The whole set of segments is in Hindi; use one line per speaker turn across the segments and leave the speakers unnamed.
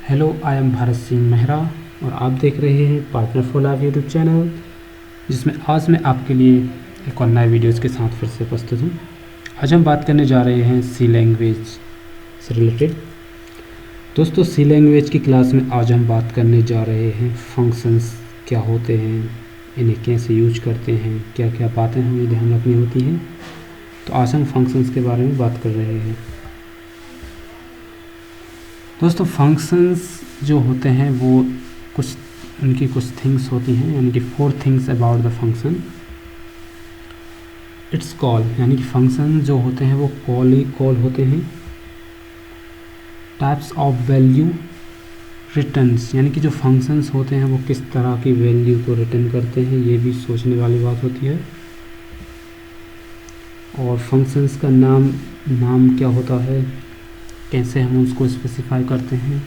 Hello, I am Bharat Singh Mehra और आप देख रहे हैं partner for life YouTube channel, जिसमें आज मैं आपके लिए एक और नए वीडियोज़ के साथ फिर से प्रस्तुत हूँ। आज हम बात करने जा रहे हैं सी लैंग्वेज से रिलेटेड। दोस्तों, सी लैंग्वेज की क्लास में आज हम बात करने जा रहे हैं फंक्शंस क्या होते हैं, इन्हें कैसे यूज करते हैं, क्या क्या बातें हमें ध्यान रखनी होती हैं। तो आज हम फंक्शंस के बारे में बात कर रहे हैं। दोस्तों, फंक्शंस जो होते हैं वो उनकी कुछ थिंग्स होती हैं, यानी कि 4 things about the function. It's call, यानी कि फंक्शन जो होते हैं वो कॉल होते हैं। टाइप्स ऑफ वैल्यू, रिटर्न्स, यानी कि जो फंक्शंस होते हैं वो किस तरह की वैल्यू को रिटर्न करते हैं, ये भी सोचने वाली बात होती है। और फंक्शंस का नाम क्या होता है, कैसे हम उसको स्पेसिफाई करते हैं,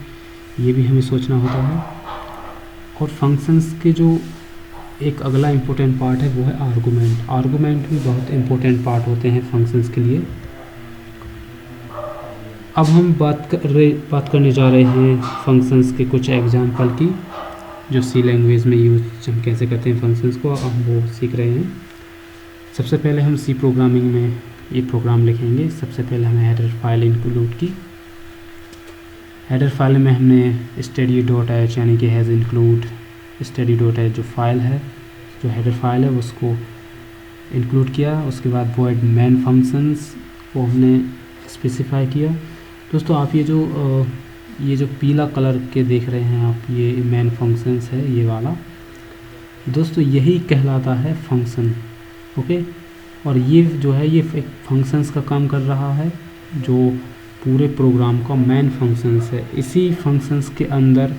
ये भी हमें सोचना होता है। और फंक्शंस के जो एक अगला इम्पोर्टेंट पार्ट है वो है आर्गूमेंट। आर्गूमेंट भी बहुत इम्पोर्टेंट पार्ट होते हैं फंक्शंस के लिए। अब हम बात करने जा रहे हैं फंक्शंस के कुछ एग्जांपल की, जो सी लैंग्वेज में यूज हम कैसे करते हैं फंक्शंस को, हम वो सीख रहे हैं। सबसे पहले हम सी प्रोग्रामिंग में ये प्रोग्राम लिखेंगे। सबसे पहले हमने हेडर फाइल इंक्लूड की। हेडर फाइल में हमने study.h यानी कि हैज़ इंक्लूड study.h जो फाइल है, जो हेडर फाइल है उसको इंक्लूड किया। उसके बाद वॉइड मेन फंक्शंस को हमने स्पेसिफाई किया। दोस्तों, आप ये जो पीला कलर के देख रहे हैं आप, ये मेन फंक्शंस है, ये वाला। दोस्तों, यही कहलाता है फंक्शन। ओके, और ये जो है ये एक फंक्शंस का काम कर रहा है, जो पूरे प्रोग्राम का मेन फंक्शंस है। इसी फंक्शंस के अंदर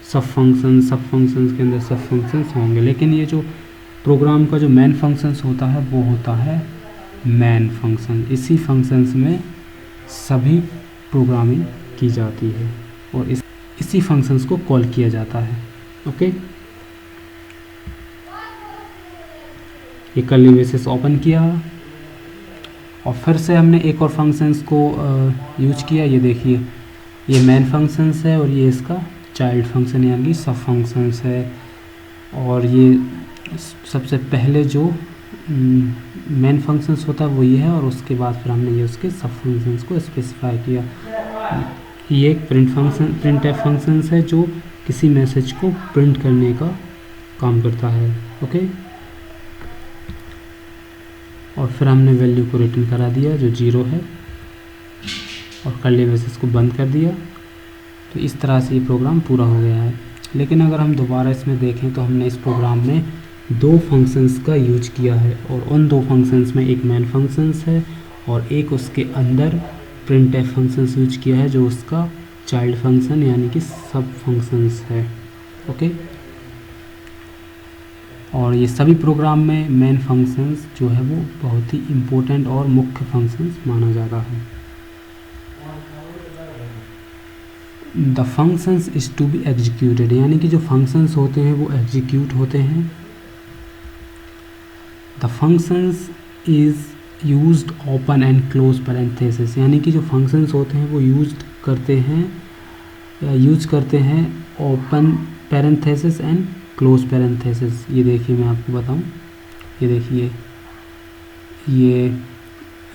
सब फंक्शंस के अंदर सब फंक्शंस होंगे, लेकिन ये जो प्रोग्राम का जो मेन फंक्शंस होता है वो होता है मेन फंक्शन। इसी फंक्शंस में सभी प्रोग्रामिंग की जाती है और इसी फंक्शंस को कॉल किया जाता है। ओके, ये कर्ली ब्रेसेस ओपन किया और फिर से हमने एक और फंक्शंस को यूज किया। ये देखिए, ये मेन फंक्शंस है और ये इसका चाइल्ड फंक्शन यानी कि सब फंक्शंस है। और ये सबसे पहले जो मेन फंक्शंस होता है वो ये है, और उसके बाद फिर हमने ये उसके सब फंक्शंस को स्पेसिफाई किया। ये एक प्रिंटफ फंक्शंस है जो किसी मैसेज को प्रिंट करने का काम करता है। ओके, और फिर हमने वैल्यू को रिटर्न करा दिया जो 0 है, और कर्ली ब्रेसेस को बंद कर दिया। तो इस तरह से ये प्रोग्राम पूरा हो गया है। लेकिन अगर हम दोबारा इसमें देखें तो हमने इस प्रोग्राम में 2 फंक्शंस का यूज किया है, और उन 2 फंक्शंस में एक मेन फंक्शंस है और एक उसके अंदर प्रिंटफ फंक्शंस यूज किया है, जो उसका चाइल्ड फंक्शन यानी कि सब फंक्शंस है। ओके, और ये सभी प्रोग्राम में मेन फंक्शंस जो है वो बहुत ही इम्पोर्टेंट और मुख्य फंक्शंस माना जाता है। The functions is to be executed, यानी कि जो फंक्शंस होते हैं वो एग्जीक्यूट होते हैं। The functions is used open and close parenthesis, यानी कि जो फंक्शंस होते हैं वो यूज करते हैं open parenthesis and close parenthesis. ये देखिए, मैं आपको बताऊं, ये देखिए, ये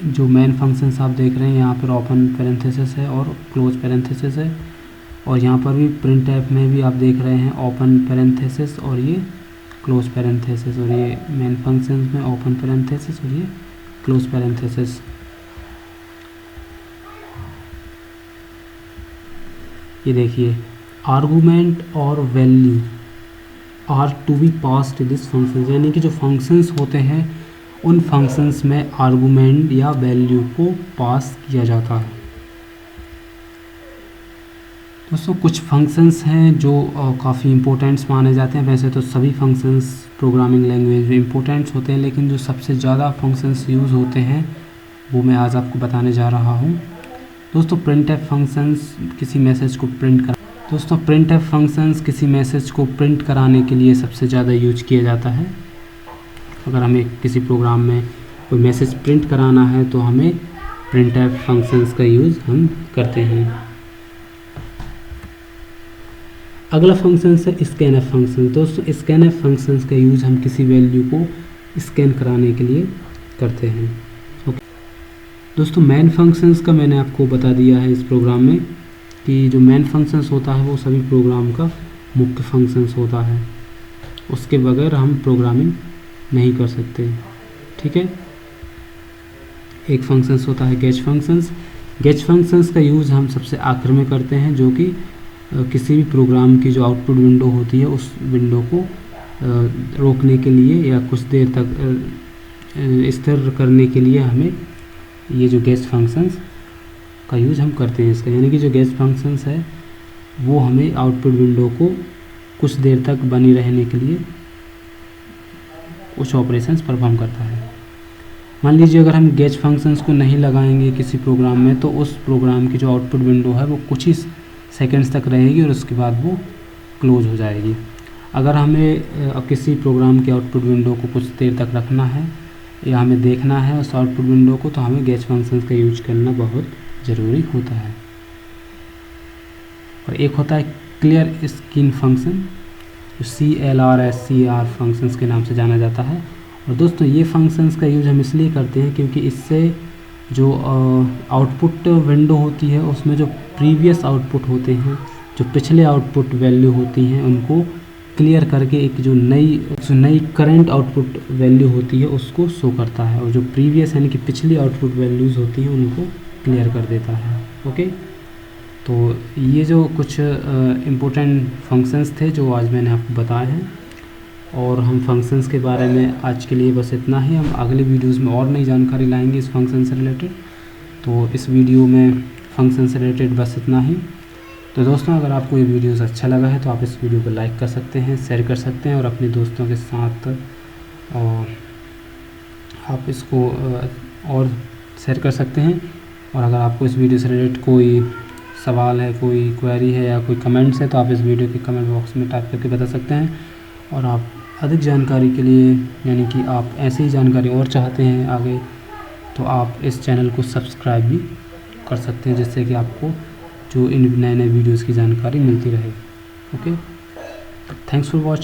जो मेन फंक्शंस आप देख रहे हैं यहाँ पर ओपन पैरेंथेसिस है और क्लोज पैरेंथेसिस है, और यहाँ पर भी प्रिंटफ में भी आप देख रहे हैं ओपन पैरेंथेसिस और ये क्लोज पैरेंथेसिस, और ये मेन फंक्शंस में ओपन पैरेंथेसिस और ये क्लोज पैरेंथेसिस। ये देखिए, आर्गूमेंट और value are to be passed this functions, यानी कि जो फंक्शंस होते हैं उन फंक्शंस में आर्गूमेंट या वैल्यू को पास किया जाता है। दोस्तों, कुछ फंक्शंस हैं जो काफ़ी इम्पोर्टेंट्स माने जाते हैं। वैसे तो सभी फंक्शंस प्रोग्रामिंग लैंग्वेज में इम्पोर्टेंट्स होते हैं, लेकिन जो सबसे ज़्यादा फंक्शंस यूज़ होते हैं वो मैं आज आपको बताने जा रहा हूँ। दोस्तों, प्रिंटफ फंक्शंस किसी मैसेज को प्रिंट कराने के लिए सबसे ज़्यादा यूज किया जाता है। अगर हमें किसी प्रोग्राम में कोई मैसेज प्रिंट कराना है तो हमें प्रिंटफ फंक्शंस का यूज़ हम करते हैं। अगला फंक्शन है स्कैनएफ फंक्शन। दोस्तों स्कैनएफ फंक्शन का यूज़ हम किसी वैल्यू को स्कैन कराने के लिए करते हैं। ओके दोस्तों, मेन फंक्शंस का मैंने आपको बता दिया है इस प्रोग्राम में कि जो मेन फंक्शंस होता है वो सभी प्रोग्राम का मुख्य फंक्शंस होता है, उसके बगैर हम प्रोग्रामिंग नहीं कर सकते। ठीक है, एक फंक्शंस होता है गेट फंक्शंस। गेट फंक्शंस का यूज़ हम सबसे आखिर में करते हैं, जो कि किसी भी प्रोग्राम की जो आउटपुट विंडो होती है उस विंडो को रोकने के लिए या कुछ देर तक स्थिर करने के लिए हमें ये जो गेट फंक्शंस का यूज़ हम करते हैं इसका। यानी कि जो गेट फंक्शंस है वो हमें आउटपुट विंडो को कुछ देर तक बनी रहने के लिए कुछ ऑपरेशंस परफॉर्म करता है। मान लीजिए अगर हम गेट फंक्शंस को नहीं लगाएंगे किसी प्रोग्राम में तो उस प्रोग्राम की जो आउटपुट विंडो है वो कुछ ही सेकंड्स तक रहेगी और उसके बाद वो क्लोज हो जाएगी। अगर हमें किसी प्रोग्राम की आउटपुट विंडो को कुछ देर तक रखना है या हमें देखना है उस आउटपुट विंडो को, तो हमें गेट फंक्शंस का यूज करना बहुत ज़रूरी होता है। और एक होता है क्लियर स्क्रीन फंक्शन, जो CLR फंक्शंस के नाम से जाना जाता है। और दोस्तों ये फंक्शंस का यूज़ हम इसलिए करते हैं क्योंकि इससे जो आउटपुट विंडो होती है उसमें जो प्रीवियस आउटपुट होते हैं, जो पिछले आउटपुट वैल्यू होती हैं, उनको क्लियर करके एक जो नई करंट आउटपुट वैल्यू होती है उसको शो करता है, और जो प्रीवियस यानी कि पिछली आउटपुट वैल्यूज़ होती हैं उनको क्लियर कर देता है। ओके, तो ये जो कुछ इम्पोर्टेंट फंक्शंस थे जो आज मैंने आपको बताए हैं, और हम फंक्शंस के बारे में आज के लिए बस इतना ही। हम अगले वीडियोस में और नई जानकारी लाएंगे इस फंक्शन से रिलेटेड। तो इस वीडियो में फंक्शन से रिलेटेड बस इतना ही। तो दोस्तों अगर आपको ये वीडियोस अच्छा लगा है तो आप इस वीडियो को लाइक कर सकते हैं, शेयर कर सकते हैं और अपने दोस्तों के साथ आप इसको और शेयर कर सकते हैं। और अगर आपको इस वीडियो से रिलेटेड कोई सवाल है, कोई क्वेरी है या कोई कमेंट्स है तो आप इस वीडियो के कमेंट बॉक्स में टाइप करके बता सकते हैं। और आप अधिक जानकारी के लिए, यानी कि आप ऐसी ही जानकारी और चाहते हैं आगे, तो आप इस चैनल को सब्सक्राइब भी कर सकते हैं, जिससे कि आपको जो इन नए वीडियोज़ की जानकारी मिलती रहे। Okay, thanks for watching.